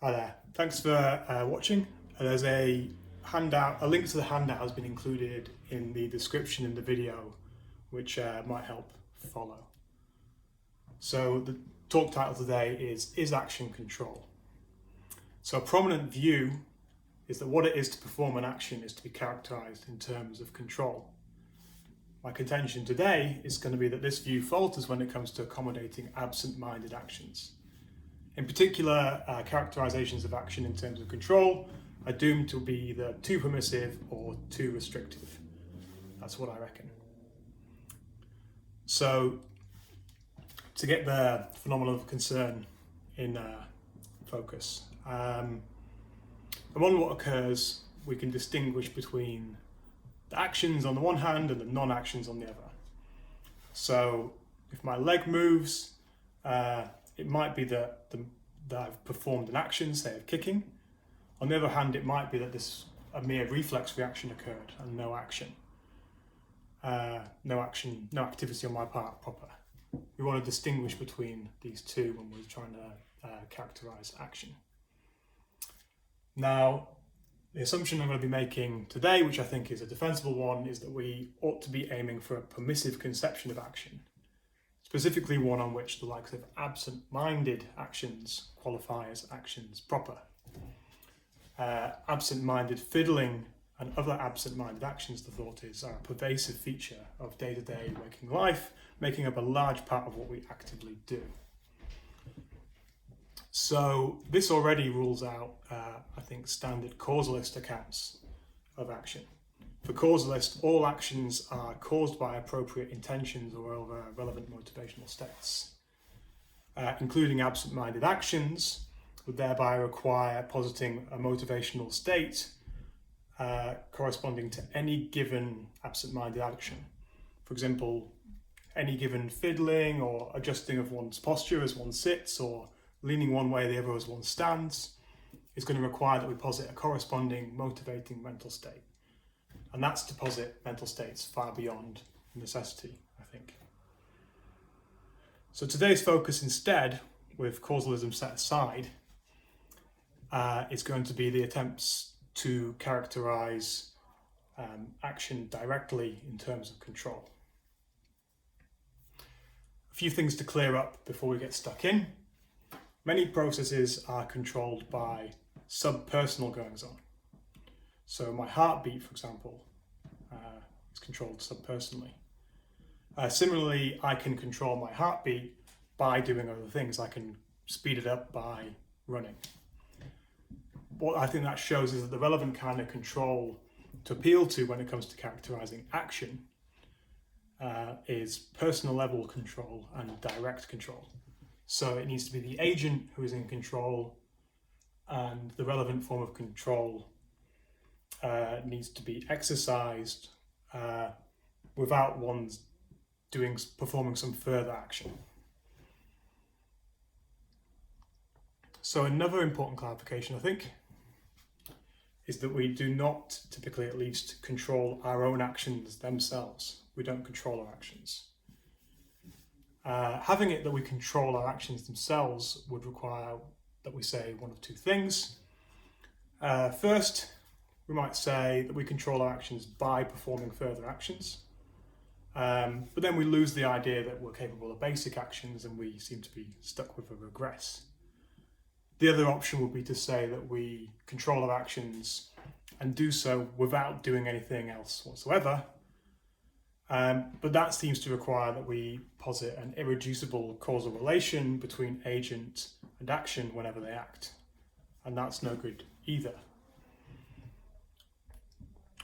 Hi there, thanks for watching. There's a handout, a link to the handout has been included in the description in the video, which might help follow. So the talk title today is action control. So a prominent view is that what it is to perform an action is to be characterized in terms of control. My contention today is going to be that this view falters when it comes to accommodating absent-minded actions. In particular, characterizations of action in terms of control are doomed to be either too permissive or too restrictive. That's what I reckon. So, to get the phenomenon of concern in focus, among what occurs, we can distinguish between the actions on the one hand and the non-actions on the other. So, if my leg moves, it might be that I've performed an action, say of kicking. On the other hand, it might be that a mere reflex reaction occurred and no activity on my part proper. We want to distinguish between these two when we're trying to characterize action. Now, the assumption I'm going to be making today, which I think is a defensible one, is that we ought to be aiming for a permissive conception of action. Specifically one on which the likes of absent-minded actions qualify as actions proper. Absent-minded fiddling and other absent-minded actions, the thought is, are a pervasive feature of day-to-day waking life, making up a large part of what we actively do. So this already rules out, I think, standard causalist accounts of action. For causalists, all actions are caused by appropriate intentions or over relevant motivational states. Including absent-minded actions would thereby require positing a motivational state corresponding to any given absent-minded action. For example, any given fiddling or adjusting of one's posture as one sits or leaning one way or the other as one stands is going to require that we posit a corresponding motivating mental state. And that's to posit mental states far beyond necessity, I think. So today's focus instead, with causalism set aside, is going to be the attempts to characterize action directly in terms of control. A few things to clear up before we get stuck in. Many processes are controlled by subpersonal goings-on. So my heartbeat, for example, is controlled subpersonally. Similarly, I can control my heartbeat by doing other things. I can speed it up by running. What I think that shows is that the relevant kind of control to appeal to when it comes to characterizing action is personal level control and direct control. So it needs to be the agent who is in control, and the relevant form of control needs to be exercised without one's performing some further action. So another important clarification, I think, is that we do not typically, at least, control our own actions themselves. We don't control our actions. Having it that we control our actions themselves would require that we say one of two things. First, we might say that we control our actions by performing further actions. But then we lose the idea that we're capable of basic actions and we seem to be stuck with a regress. The other option would be to say that we control our actions and do so without doing anything else whatsoever. But that seems to require that we posit an irreducible causal relation between agent and action whenever they act. And that's no good either.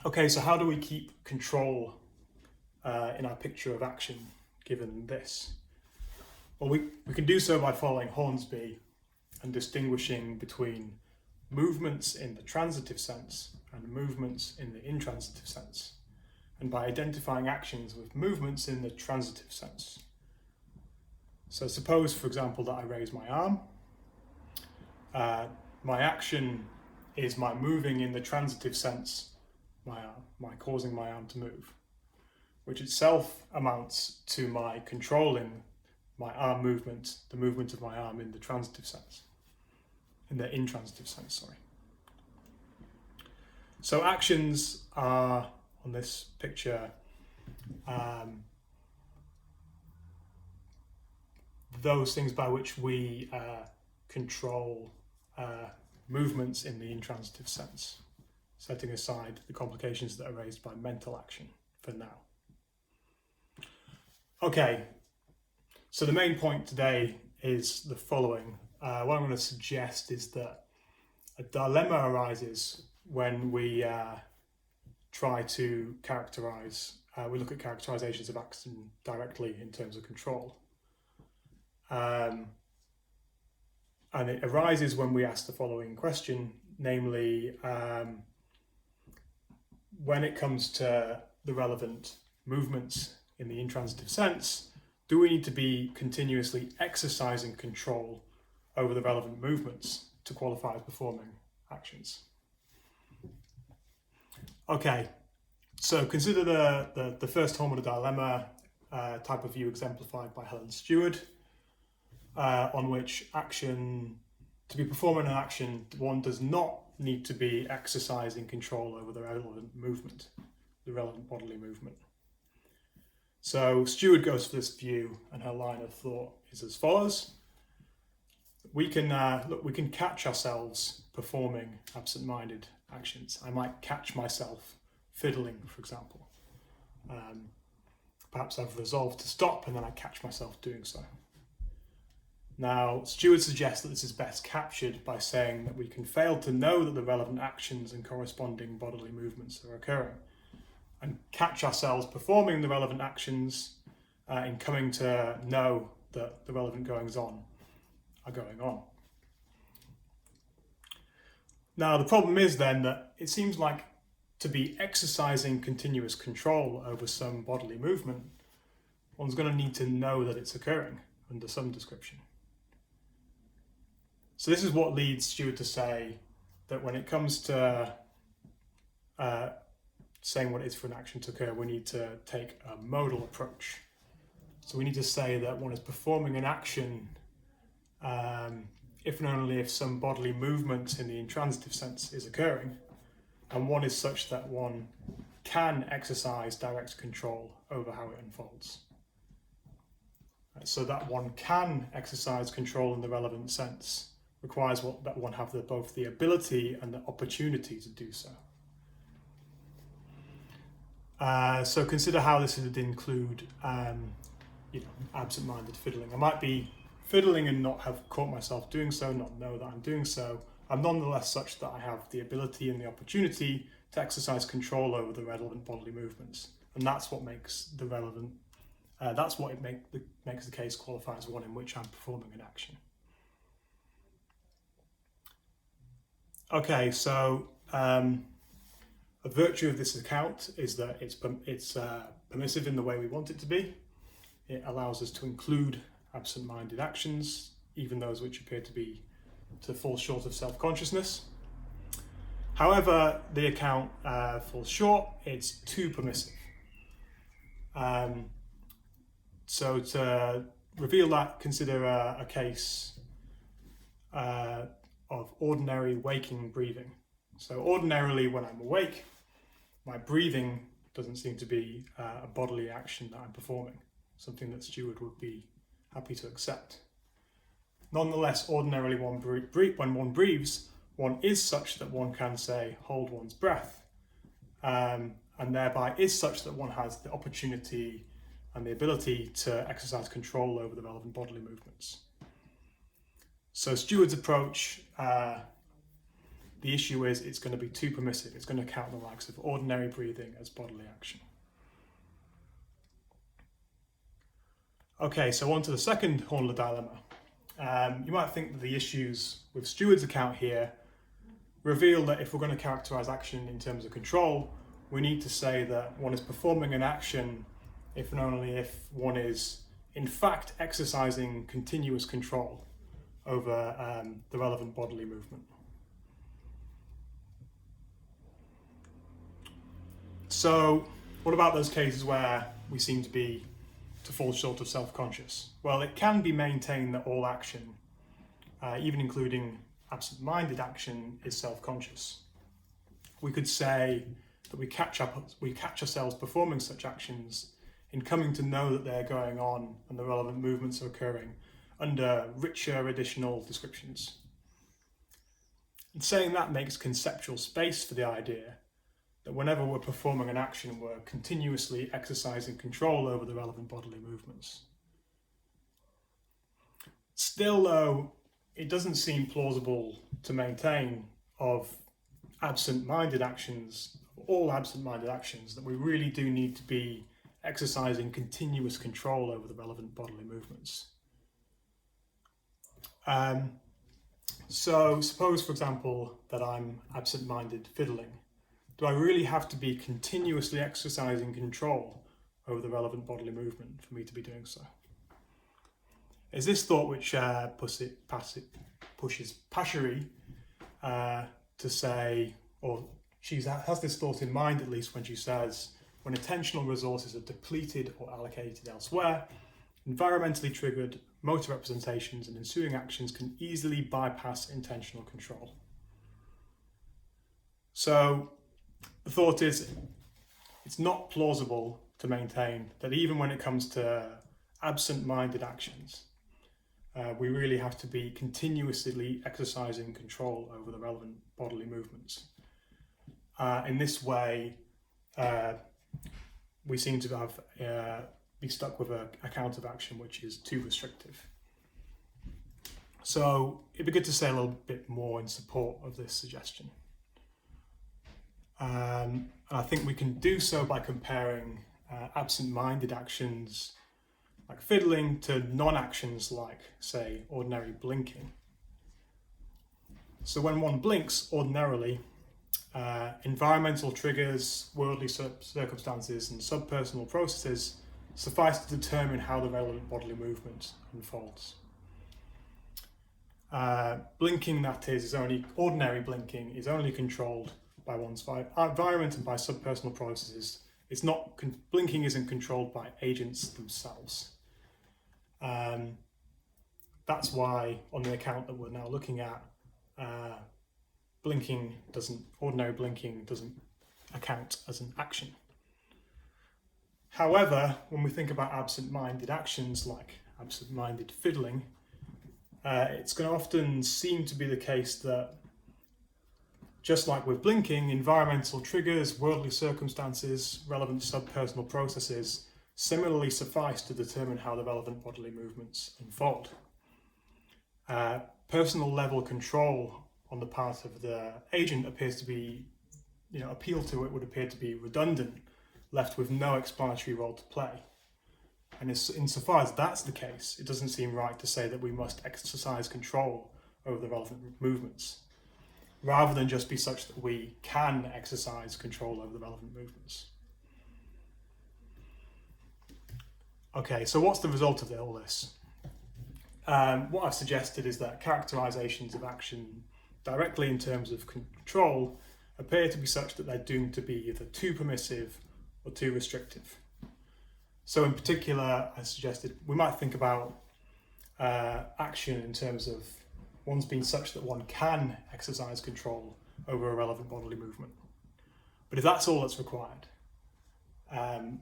Okay, so how do we keep control in our picture of action given this? Well, we can do so by following Hornsby and distinguishing between movements in the transitive sense and movements in the intransitive sense, and by identifying actions with movements in the transitive sense. So suppose, for example, that I raise my arm. My action is my moving in the transitive sense, my causing my arm to move, which itself amounts to my controlling my arm movement, the movement of my arm in the transitive sense. in the intransitive sense, sorry. So actions are, on this picture, those things by which we control movements in the intransitive sense, setting aside the complications that are raised by mental action for now. Okay, so the main point today is the following. What I'm going to suggest is that a dilemma arises when we try to characterize, we look at characterizations of action directly in terms of control. And it arises when we ask the following question, namely, when it comes to the relevant movements in the intransitive sense, do we need to be continuously exercising control over the relevant movements to qualify as performing actions? Okay, so consider the first form of the dilemma type of view exemplified by Helen Stewart, on which action, to be performing an action, one does not need to be exercising control over the relevant movement, the relevant bodily movement. So Stewart goes for this view, and her line of thought is as follows. We can catch ourselves performing absent-minded actions. I might catch myself fiddling, for example. Perhaps I've resolved to stop and then I catch myself doing so. Now, Stewart suggests that this is best captured by saying that we can fail to know that the relevant actions and corresponding bodily movements are occurring, and catch ourselves performing the relevant actions in coming to know that the relevant goings-on are going on. Now, the problem is then that it seems like to be exercising continuous control over some bodily movement, one's going to need to know that it's occurring under some description. So this is what leads Stewart to say that when it comes to saying what it is for an action to occur, we need to take a modal approach. So we need to say that one is performing an action if and only if some bodily movement in the intransitive sense is occurring, and one is such that one can exercise direct control over how it unfolds. So that one can exercise control in the relevant sense requires that one have both the ability and the opportunity to do so. So consider how this would include, absent-minded fiddling. I might be fiddling and not have caught myself doing so, not know that I'm doing so. I'm nonetheless such that I have the ability and the opportunity to exercise control over the relevant bodily movements, and that's what makes the relevant. That's what makes the case qualify as one in which I'm performing an action. Okay, so a virtue of this account is that it's permissive in the way we want it to be. It allows us to include absent-minded actions, even those which appear to fall short of self-consciousness. However, the account falls short. It's too permissive. So to reveal that, consider a case of ordinary waking breathing. So ordinarily when I'm awake, my breathing doesn't seem to be a bodily action that I'm performing, something that Stewart would be happy to accept. Nonetheless, ordinarily when one breathes, one is such that one can say, hold one's breath, and thereby is such that one has the opportunity and the ability to exercise control over the relevant bodily movements. So Stewart's approach, the issue is it's going to be too permissive. It's going to count the likes of ordinary breathing as bodily action. Okay, so on to the second horn of the dilemma. You might think that the issues with Stewart's account here reveal that if we're going to characterize action in terms of control, we need to say that one is performing an action if and only if one is in fact exercising continuous control over the relevant bodily movement. So what about those cases where we seem to fall short of self-conscious? Well, it can be maintained that all action, even including absent-minded action is self-conscious. We could say that we catch ourselves performing such actions in coming to know that they're going on and the relevant movements are occurring under richer additional descriptions. And saying that makes conceptual space for the idea that whenever we're performing an action, we're continuously exercising control over the relevant bodily movements. Still, though, it doesn't seem plausible to maintain of absent-minded actions, all absent-minded actions, that we really do need to be exercising continuous control over the relevant bodily movements. So suppose, for example, that I'm absent-minded fiddling. Do I really have to be continuously exercising control over the relevant bodily movement for me to be doing so? Is this thought which pushes Paschery to say, or she has this thought in mind at least when she says, when attentional resources are depleted or allocated elsewhere, environmentally triggered motor representations and ensuing actions can easily bypass intentional control. So the thought is, it's not plausible to maintain that even when it comes to absent-minded actions, we really have to be continuously exercising control over the relevant bodily movements. In this way, we seem to have be stuck with a count of action which is too restrictive. So it'd be good to say a little bit more in support of this suggestion. And I think we can do so by comparing absent-minded actions like fiddling to non-actions like, say, ordinary blinking. So when one blinks ordinarily, environmental triggers, worldly circumstances and subpersonal processes suffice to determine how the relevant bodily movement unfolds. Blinking, that is only ordinary blinking, is only controlled by one's environment and by subpersonal processes. It's not blinking isn't controlled by agents themselves. That's why, on the account that we're now looking at, ordinary blinking doesn't account as an action. However, when we think about absent-minded actions like absent-minded fiddling, it's going to often seem to be the case that, just like with blinking, environmental triggers, worldly circumstances, relevant subpersonal processes similarly suffice to determine how the relevant bodily movements unfold. Personal level control on the part of the agent appears to be, appeal to it would appear to be redundant, left with no explanatory role to play. And insofar as that's the case, it doesn't seem right to say that we must exercise control over the relevant movements, rather than just be such that we can exercise control over the relevant movements. Okay, so what's the result of all this? What I've suggested is that characterizations of action directly in terms of control appear to be such that they're doomed to be either too permissive or too restrictive. So in particular, I suggested we might think about action in terms of one's being such that one can exercise control over a relevant bodily movement. But if that's all that's required,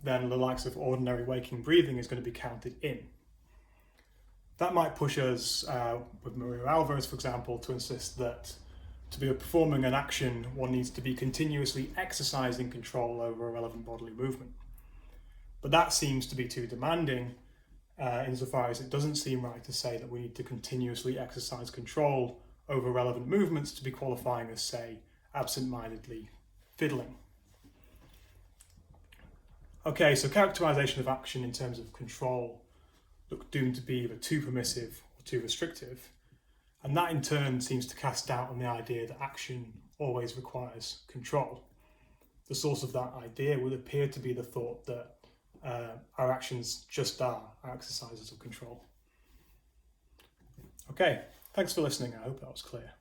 then the likes of ordinary waking breathing is going to be counted in. That might push us, with Maria Alvarez, for example, to insist that to be performing an action, one needs to be continuously exercising control over a relevant bodily movement. But that seems to be too demanding, insofar as it doesn't seem right to say that we need to continuously exercise control over relevant movements to be qualifying as, say, absent-mindedly fiddling. Okay, so characterization of action in terms of control look doomed to be either too permissive or too restrictive, and that in turn seems to cast doubt on the idea that action always requires control. The source of that idea would appear to be the thought that our actions just are exercises of control. Okay, thanks for listening. I hope that was clear.